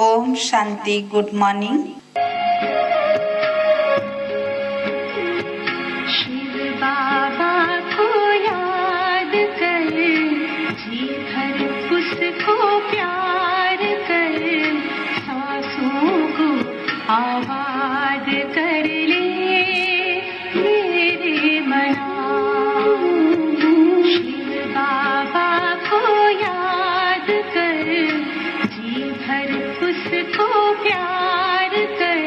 ओम शांति। Good morning. Shiv Baba को याद कर, जी भर उसको प्यार कर, सांसों को आबाद कर ले मेरे मना। शिव बाबा को याद कर, जी भर उसको प्यार कर,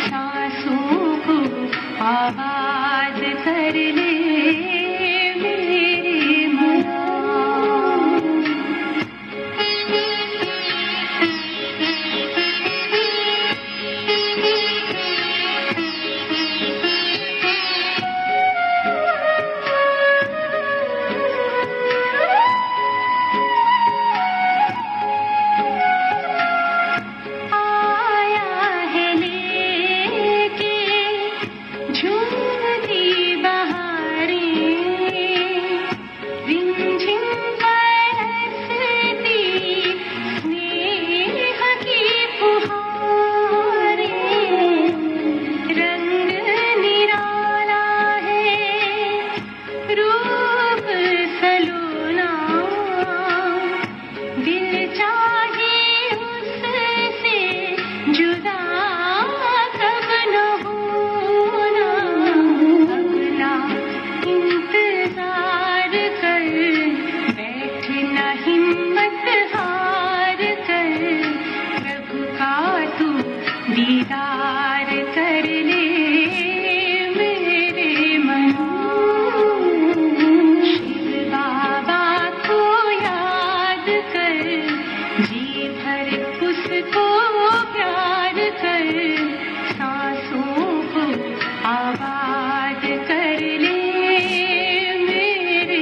सांसों को आबाद कर ले मेरे मना। दीदार कर ले मेरे मना। शिव बाबा को याद कर, जी भर उसको प्यार कर, सांसों को आबाद कर ले मेरे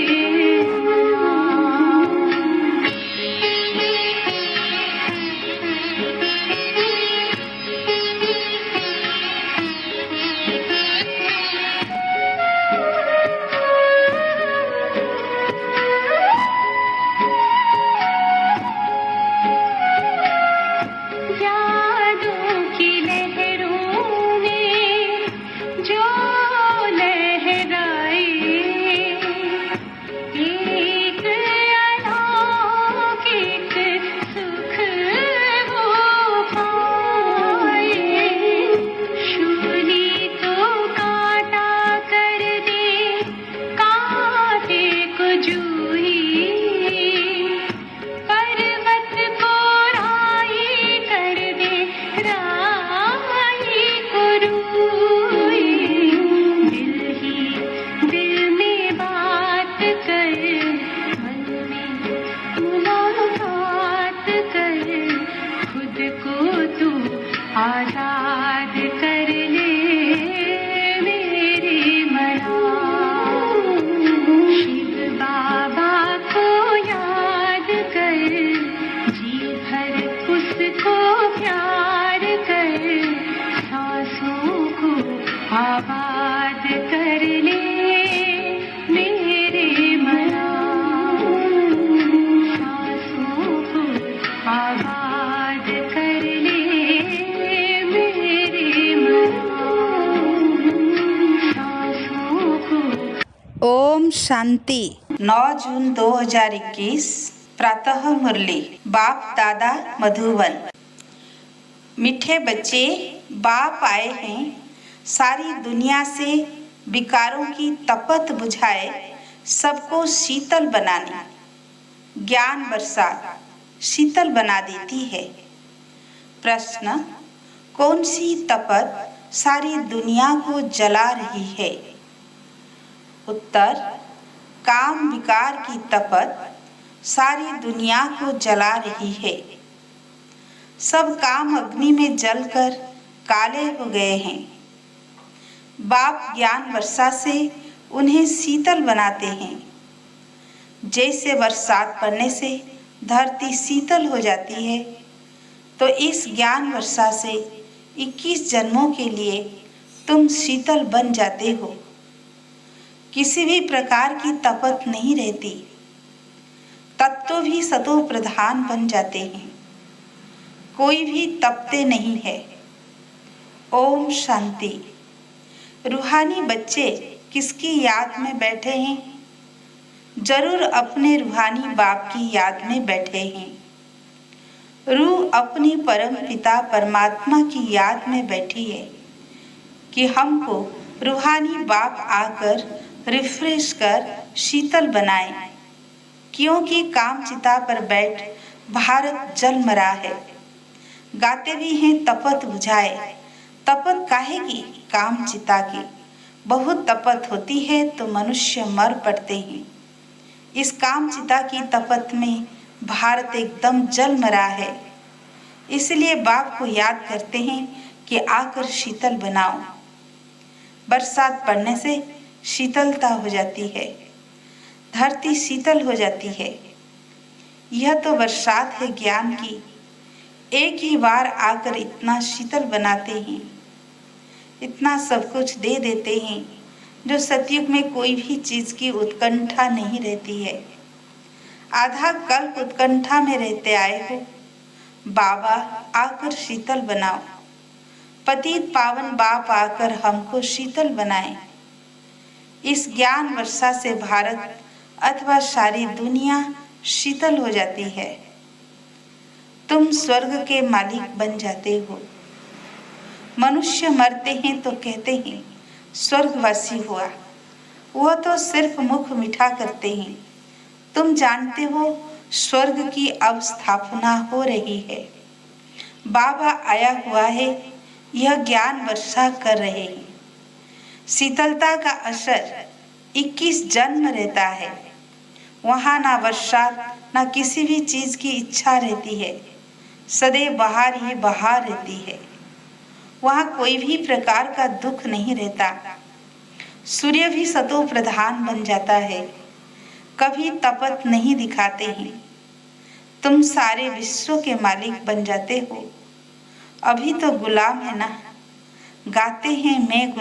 आजाद कर ले मेरे मना। शिव बाबा को याद कर, जी भर उसको प्यार कर, सांसों को आबाद कर ले मेरे मना। सांसों को आबाद कर ले ओम शांति। 9 जून 2021 प्रातः मुरली। बाप दादा मधुबन। मीठे बच्चे, बाप आए हैं सारी दुनिया से विकारों की तपत बुझाए, सबको शीतल बनाने। ज्ञान वर्षा शीतल बना देती है। प्रश्न: कौन सी तपत सारी दुनिया को जला रही है? उत्तर: काम विकार की तपत सारी दुनिया को जला रही है। सब काम अग्नि में जलकर काले हो गए हैं। बाप ज्ञान वर्षा से उन्हें शीतल बनाते हैं। जैसे बरसात पड़ने से धरती शीतल हो जाती है, तो इस ज्ञान वर्षा से 21 जन्मों के लिए तुम शीतल बन जाते हो। किसी भी प्रकार की तपत नहीं रहती। तत्व भी सतो प्रधान बन जाते हैं। कोई भी तपते नहीं है। ओम शांति। रूहानी बच्चे किसकी याद में बैठे हैं? जरूर अपने रूहानी बाप की याद में बैठे हैं। रूह अपनी परम पिता परमात्मा की याद में बैठी है कि हमको रूहानी बाप आकर रिफ्रेश कर शीतल बनाए, क्योंकि काम चिता पर बैठ भारत जल मरा है। गाते भी हैं तपत बुझाए, तपत काहे की? काम चिता की। बहुत तपत होती है तो मनुष्य मर पड़ते हैं। इस काम चिता की तपत में भारत एकदम जल मरा है। इसलिए बाप को याद करते हैं कि आकर शीतल बनाओ। बरसात पड़ने से शीतलता हो जाती है, धरती शीतल हो जाती है। यह तो बरसात है ज्ञान की। एक ही बार आकर इतना शीतल बनाते हैं, इतना सब कुछ दे देते हैं जो सतयुग में कोई भी चीज की उत्कंठा नहीं रहती है। आधा कल्प उत्कंठा में रहते आए हो। बाबा आकर शीतल बनाओ। पतित पावन बाप आकर हमको शीतल बनाए। इस ज्ञान वर्षा से भारत अथवा सारी दुनिया शीतल हो जाती है। तुम स्वर्ग के मालिक बन जाते हो। मनुष्य मरते हैं तो कहते हैं स्वर्गवासी हुआ। वह तो सिर्फ मुख मीठा करते हैं। तुम जानते हो स्वर्ग की अब स्थापना हो रही है। बाबा आया हुआ है, यह ज्ञान वर्षा कर रहे हैं। शीतलता का असर 21 जन्म रहता है। वहाँ ना वर्षा ना किसी भी चीज की इच्छा रहती है। सदैव बाहर ही बाहर रहती है। वहाँ कोई भी प्रकार का दुख नहीं रहता। सूर्य भी सतो प्रधान बन जाता है। कभी तपत नहीं दिखाते हैं। तुम सारे विश्व के मालिक बन जाते हो। अभी तो गुलाम है ना। गाते हैं मैं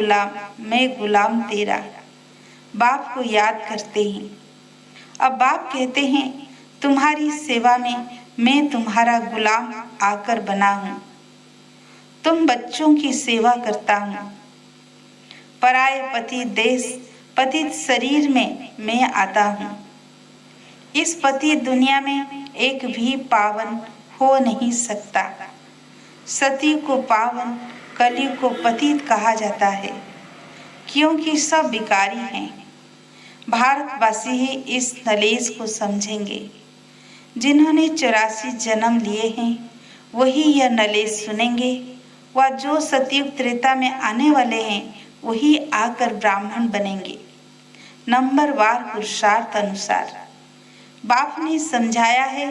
गुलाम तेरा। बाप को याद करते हैं। अब बाप कहते हैं तुम्हारी सेवा में मैं तुम्हारा गुलाम आकर बना हूँ। तुम बच्चों की सेवा करता हूँ। पराए पति देश पतित शरीर में मैं आता हूँ। इस पति दुनिया में एक भी पावन हो नहीं सकता। सती को पावन, कली को पतित कहा जाता है, क्योंकि सब विकारी हैं। भारतवासी ही इस नलेज को समझेंगे। जिन्होंने 84 जन्म लिए हैं वही यह नलेज सुनेंगे। व जो सतयुग त्रेता में आने वाले हैं वही आकर ब्राह्मण बनेंगे, नंबरवार पुरुषार्थ अनुसार। बाप ने समझाया है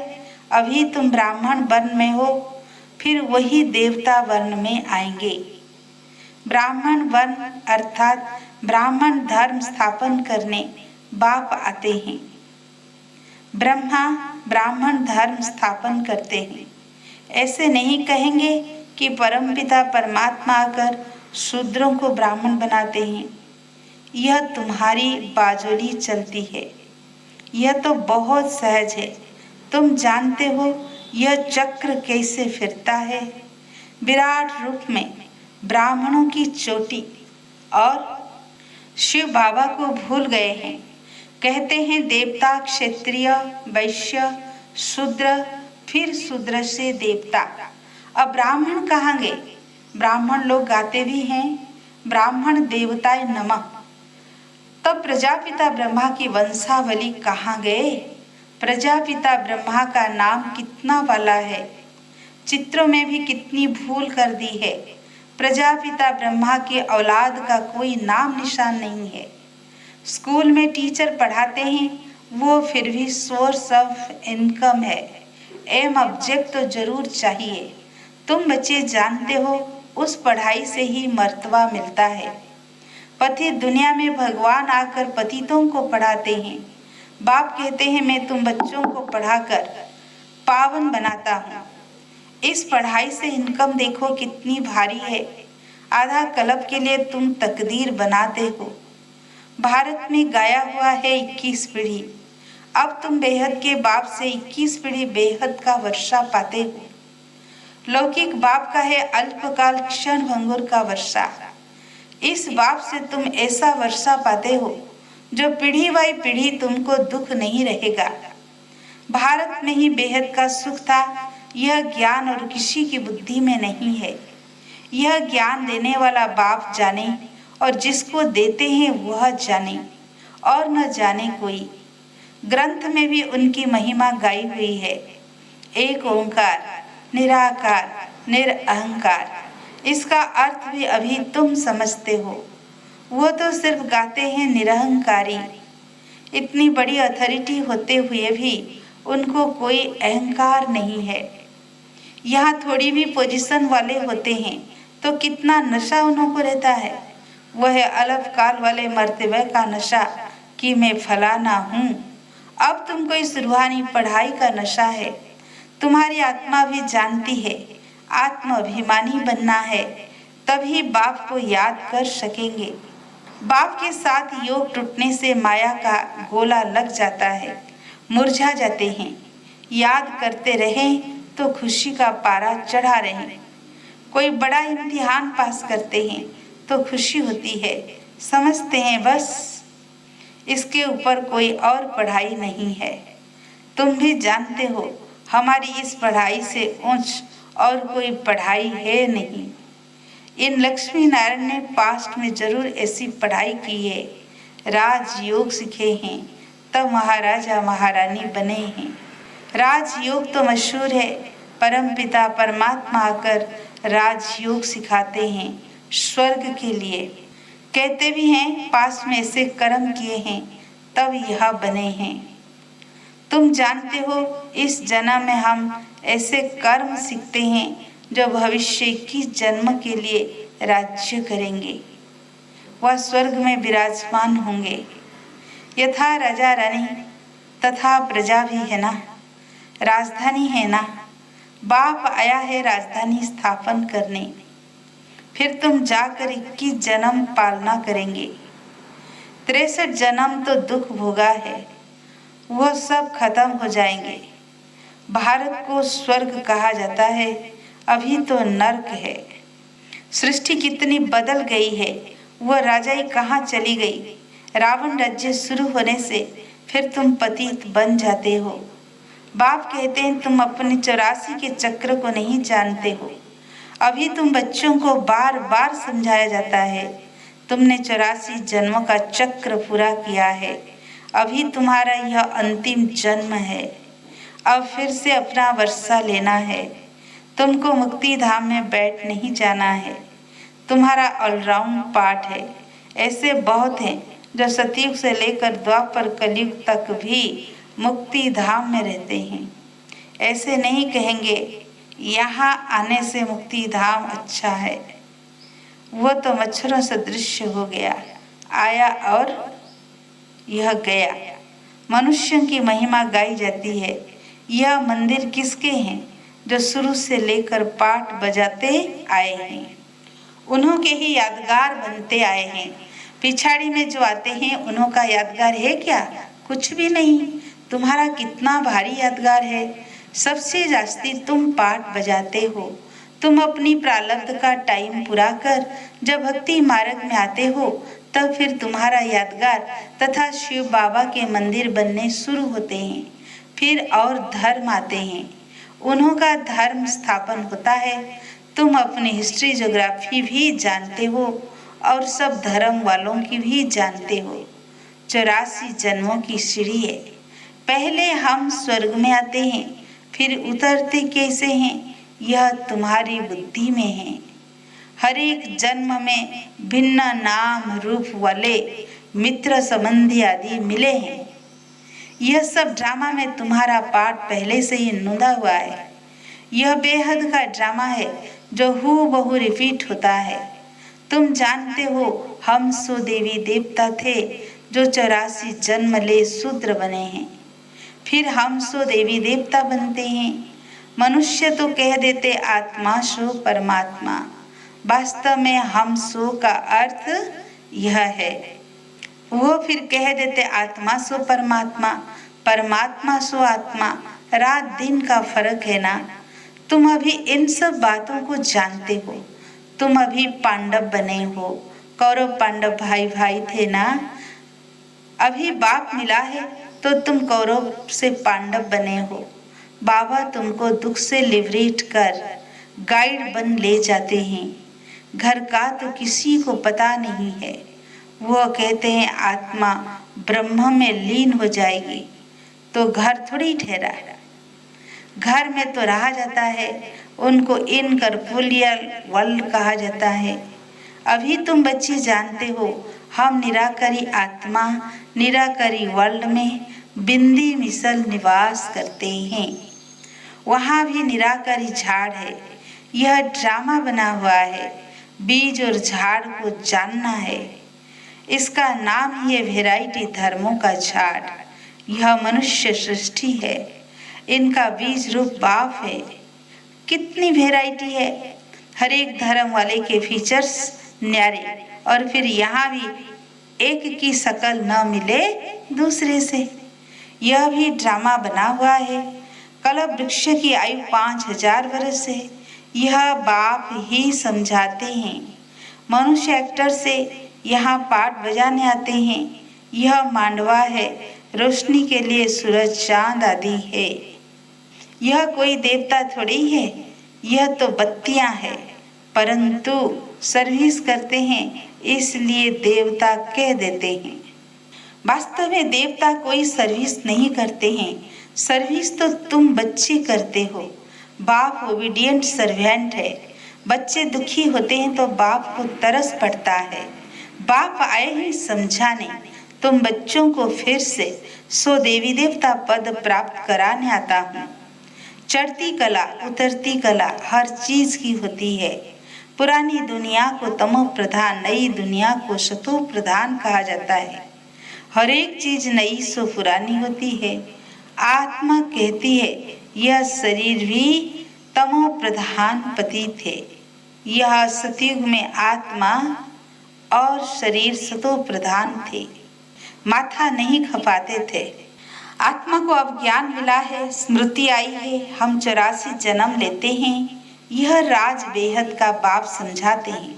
अभी तुम ब्राह्मण वर्ण में हो, फिर वही देवता वर्ण में आएंगे। ब्राह्मण वर्ण अर्थात ब्राह्मण धर्म स्थापन करने बाप आते हैं। ब्रह्मा ब्राह्मण धर्म स्थापन करते हैं। ऐसे नहीं कहेंगे कि परमपिता परमात्मा आकर शूद्रों को ब्राह्मण बनाते हैं। यह तुम्हारी बाजोली चलती है। यह तो बहुत सहज है। तुम जानते हो यह चक्र कैसे फिरता है। विराट रूप में ब्राह्मणों की चोटी और शिव बाबा को भूल गए हैं। कहते हैं देवता, क्षत्रिय, वैश्य, शूद्र, फिर शूद्र से देवता। अब ब्राह्मण कहाँ गए? ब्राह्मण लोग गाते भी हैं ब्राह्मण देवताय नमः। तब प्रजापिता ब्रह्मा की वंशावली कहाँ गए? प्रजापिता ब्रह्मा का नाम कितना वाला है। चित्रों में भी कितनी भूल कर दी है। प्रजापिता ब्रह्मा के औलाद का कोई नाम निशान नहीं है। स्कूल में टीचर पढ़ाते हैं, वो फिर भी सोर्स ऑफ इनकम है। एम ऑब्जेक्ट तो जरूर चाहिए। तुम बच्चे जानते हो उस पढ़ाई से ही मर्तबा मिलता है। पति दुनिया में भगवान आकर पतितों को पढ़ाते हैं। बाप कहते हैं मैं तुम बच्चों को पढ़ाकर पावन बनाता हूँ। इस पढ़ाई से इनकम देखो कितनी भारी है। आधा कल्प के लिए तुम तकदीर बनाते हो। भारत में गाया हुआ है 21 पीढ़ी। अब तुम बेहद के बाप से 21 पीढ़ी बेहद का वर्षा पाते हो। लौकिक बाप का है अल्पकाल क्षण भंगुर का वर्षा। इस बाप से तुम ऐसा वर्षा पाते हो जो पीढ़ी बाई पीढ़ी तुमको दुख नहीं रहेगा। भारत में ही बेहद का सुख था, यह ज्ञान और किसी की बुद्धि में नहीं है। यह ज्ञान देने वाला बाप जाने और जिसको देते हैं वह जाने और न जाने कोई। ग्रंथ में भी उनकी महिमा गाई हुई है। एक ओंकार, निराकार, निरअहंकार। इसका अर्थ भी अभी तुम समझते हो। वो तो सिर्फ गाते हैं निरहंकारी। इतनी बड़ी अथॉरिटी होते हुए भी उनको कोई अहंकार नहीं है। यहाँ थोड़ी भी पोजीशन वाले होते हैं तो कितना नशा उन्हों को रहता है। वह अलपकाल वाले मर्तबे का नशा कि मैं फलाना हूँ। अब तुमको इस रूहानी पढ़ाई का नशा है। तुम्हारी आत्मा भी जानती है आत्म अभिमानी बनना है, तभी बाप को याद कर सकेंगे। बाप के साथ योग टूटने से माया का गोला लग जाता है, मुरझा जाते हैं। याद करते रहें तो खुशी का पारा चढ़ा रहें। कोई बड़ा इम्तिहान पास करते हैं तो खुशी होती है, समझते हैं बस इसके ऊपर कोई और पढ़ाई नहीं है। तुम भी जानते हो हमारी इस पढ़ाई से ऊंच और कोई पढ़ाई है नहीं। इन लक्ष्मी नारायण ने पास्ट में जरूर ऐसी पढ़ाई की है, राजयोग सीखे हैं, तब महाराजा महारानी बने हैं। राजयोग तो मशहूर है, परम पिता परमात्मा आकर राजयोग सिखाते हैं स्वर्ग के लिए। कहते भी हैं पास्ट में ऐसे कर्म किए हैं तब यह बने हैं। तुम जानते हो इस जन्म में हम ऐसे कर्म सीखते हैं जो भविष्य की जन्म के लिए राज्य करेंगे। वह स्वर्ग में विराजमान होंगे। यथा राजा रानी तथा प्रजा भी है ना, राजधानी है ना। बाप आया है राजधानी स्थापन करने। फिर तुम जाकर 21 जन्म पालना करेंगे। 63 जन्म तो दुख भोगा है, वह सब खत्म हो जाएंगे। भारत को स्वर्ग कहा जाता है, अभी तो नर्क है। सृष्टि कितनी बदल गई है, वह राजाई कहाँ चली गई। रावण राज्य शुरू होने से फिर तुम पतित बन जाते हो। बाप कहते हैं तुम अपने 84 के चक्र को नहीं जानते हो। अभी तुम बच्चों को बार बार समझाया जाता है तुमने 84 जन्मों का चक्र पूरा किया है, अभी तुम्हारा यह अंतिम जन्म है। अब फिर से अपना वर्षा लेना है। तुमको मुक्ति धाम में बैठ नहीं जाना है। तुम्हारा ऑलराउंड पाठ है। ऐसे बहुत हैं जो सतयुग से लेकर द्वापर कलयुग तक भी मुक्ति धाम में रहते हैं। ऐसे नहीं कहेंगे यहाँ आने से मुक्ति धाम अच्छा है। वह तो मच्छरों से दृश्य हो गया, आया और यह गया। मनुष्यों की महिमा गाई जाती है। यह मंदिर किसके हैं जो शुरू से लेकर पाठ बजाते आए हैं, उन्हों के ही यादगार बनते आए हैं। पिछाड़ी में जो आते हैं उन्हों का यादगार है क्या? कुछ भी नहीं। तुम्हारा कितना भारी यादगार है। सबसे जास्ती तुम पाठ बजाते हो। तुम अपनी प्रारब्ध का टाइम पूरा कर जब भक्ति मार्ग में आते हो तब फिर तुम्हारा यादगार तथा शिव बाबा के मंदिर बनने शुरू होते हैं। फिर और धर्म आते हैं, उन्हों का धर्म स्थापन होता है। तुम अपनी हिस्ट्री ज्योग्राफी भी जानते हो और सब धर्म वालों की भी जानते हो। 84 जन्मों की सीढ़ी है। पहले हम स्वर्ग में आते हैं, फिर उतरते कैसे हैं यह तुम्हारी बुद्धि में है। हर एक जन्म में भिन्न नाम रूप वाले मित्र संबंधी आदि मिले हैं। यह सब ड्रामा में तुम्हारा पार्ट पहले से ही नोंदा हुआ है। यह बेहद का ड्रामा है जो हूबहू रिपीट होता है। तुम जानते हो हम सो देवी देवता थे जो 84 जन्म ले शूद्र बने हैं। फिर हम सो देवी देवता बनते हैं। मनुष्य तो कह देते आत्मा सो परमात्मा, वास्तव में हम सो का अर्थ यह है। वो फिर कह देते आत्मा सो परमात्मा, परमात्मा सो आत्मा। रात दिन का फर्क है ना। तुम अभी इन सब बातों को जानते हो। तुम अभी पांडव बने हो। कौरव पांडव भाई भाई थे ना। अभी बाप मिला है तो तुम कौरव से पांडव बने हो। बाबा तुमको दुख से लिबरेट कर गाइड बन ले जाते हैं। घर का तो किसी को पता नहीं है। वो कहते हैं आत्मा ब्रह्म में लीन हो जाएगी तो घर थोड़ी ठहरा। घर में तो रहा जाता है। उनको इनकर्पोरियल वर्ल्ड कहा जाता है। अभी तुम बच्चे जानते हो हम निराकारी आत्मा निराकारी वर्ल्ड में बिंदी मिसल निवास करते हैं। वहाँ भी निराकारी झाड़ है। यह ड्रामा बना हुआ है। बीज और झाड़ को जानना है। इसका नाम ही है वैरायटी धर्मों का झाड़। यह मनुष्य सृष्टि है। इनका बीज रूप बाप है। कितनी वैरायटी है। हर एक धर्म वाले के फीचर्स न्यारे। और फिर यहाँ भी एक की शकल न मिले दूसरे से। यह भी ड्रामा बना हुआ है। कल्प वृक्ष की आयु 5000 वर्ष है। यह बाप ही समझाते हैं। मनुष्य एक्टर से यहाँ पाठ बजाने आते हैं। यह मांडवा है। रोशनी के लिए सूरज चांद आदि है। यह कोई देवता थोड़ी है। यह तो बत्तियां है। परंतु सर्विस करते हैं इसलिए देवता कह देते हैं। वास्तव में देवता कोई सर्विस नहीं करते हैं। सर्विस तो तुम बच्चे करते हो। बाप ओबीडियंट सर्वेंट है। बच्चे दुखी होते हैं तो बाप को तरस पड़ता है। बाप आए ही समझाने। तुम बच्चों को फिर से सो देवी देवता पद प्राप्त कराने आता हूँ। चढ़ती कला उतरती कला हर चीज की होती है। पुरानी दुनिया को तमो प्रधान नई दुनिया को सतो प्रधान कहा जाता है। हर एक चीज नई सो पुरानी होती है। आत्मा कहती है यह शरीर भी तमो प्रधान पतित है। यह सतयुग में आत्मा और शरीर सतो प्रधान थे। माथा नहीं खपाते थे। आत्मा को अब ज्ञान मिला है। स्मृति आई है। हम 84 जन्म लेते हैं। यह राज बेहद का बाप समझाते हैं।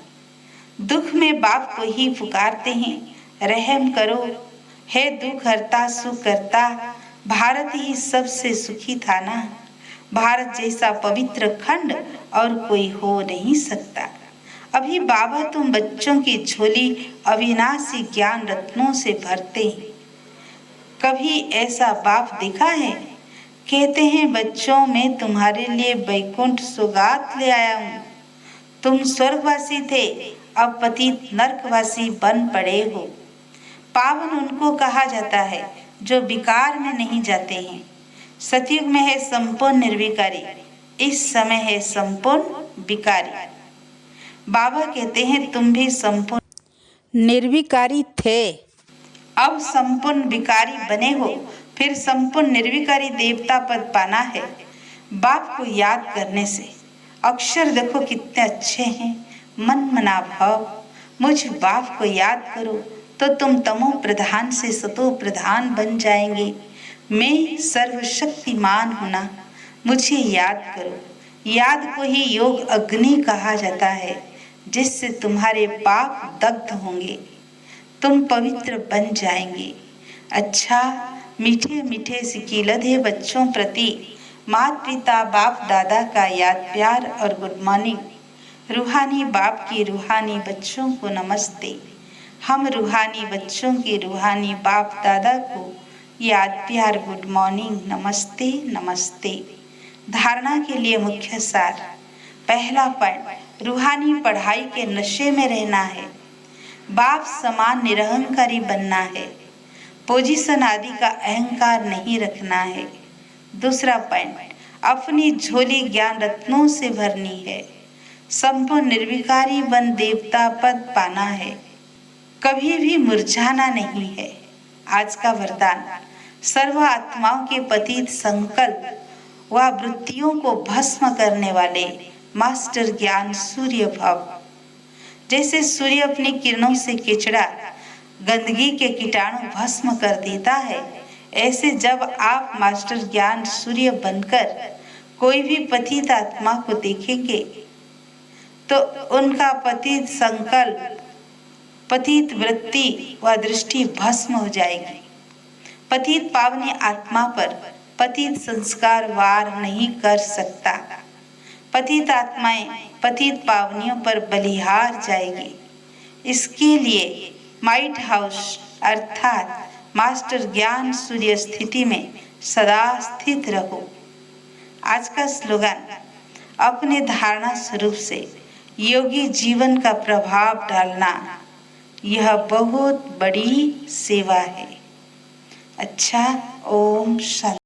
दुख में बाप को ही पुकारते हैं। रहम करो हे दुख हरता सुख करता। भारत ही सबसे सुखी था ना। भारत जैसा पवित्र खंड और कोई हो नहीं सकता। अभी बाबा तुम बच्चों की झोली अविनाशी ज्ञान रत्नों से भरते हैं। कभी ऐसा बाप देखा है? कहते हैं बच्चों मैं तुम्हारे लिए वैकुंठ सौगात ले आया हूँ। तुम स्वर्गवासी थे अब पतित नरकवासी बन पड़े हो। पावन उनको कहा जाता है जो विकार में नहीं जाते हैं। सतयुग में है संपूर्ण निर्विकारी। इस समय है संपूर्ण विकारी। बाबा कहते हैं तुम भी संपूर्ण निर्विकारी थे अब संपूर्ण विकारी बने हो। फिर संपूर्ण निर्विकारी देवता पद पाना है बाप को याद करने से। अक्षर देखो कितने अच्छे हैं। मन मना भाव मुझ बाप को याद करो तो तुम तमो प्रधान से सतो प्रधान बन जाएंगे। मैं सर्वशक्तिमान होना मुझे याद करो। याद को ही योग अग्नि कहा जाता है जिससे तुम्हारे पाप दग्ध होंगे। तुम पवित्र बन जाएंगे। अच्छा मीठे मीठे सिकीलधे बच्चों प्रति माता पिता बाप दादा का याद प्यार और गुड मॉर्निंग। रूहानी बाप की रूहानी बच्चों को नमस्ते। हम रूहानी बच्चों के रूहानी बाप दादा को याद प्यार गुड मॉर्निंग नमस्ते नमस्ते। धारणा के लिए मुख्य सार। पहला पॉइंट रूहानी पढ़ाई के नशे में रहना है। बाप समान निरहंकारी बनना है। पोजीशन आदि का अहंकार नहीं रखना है। दूसरा पॉइंट अपनी झोली ज्ञान रत्नों से भरनी है। संपूर्ण निर्विकारी बन देवता पद पाना है। कभी भी मुरझाना नहीं है। आज का वरदान सर्व आत्माओं के पतित संकल्प व वृत्तियों को भस्म करने वाले मास्टर ज्ञान सूर्य भव। जैसे सूर्य अपनी किरणों से किचड़ा गंदगी के कीटाणु भस्म कर देता है, ऐसे जब आप मास्टर ज्ञान सूर्य बनकर कोई भी पतित आत्मा को देखेंगे तो उनका पतित संकल्प, पतित वृत्ति व दृष्टि भस्म हो जाएगी। पतित पावनी आत्मा पर पतित संस्कार वार नहीं कर सकता। पतित आत्माएं पतित पावनियों पर बलिहार जाएगी। इसके लिए माइट हाउस अर्थात मास्टर ज्ञान सूर्य स्थिति में सदा स्थित रहो। आज का स्लोगन, अपने धारणा स्वरूप से योगी जीवन का प्रभाव डालना, यह बहुत बड़ी सेवा है। अच्छा, ओम शांति।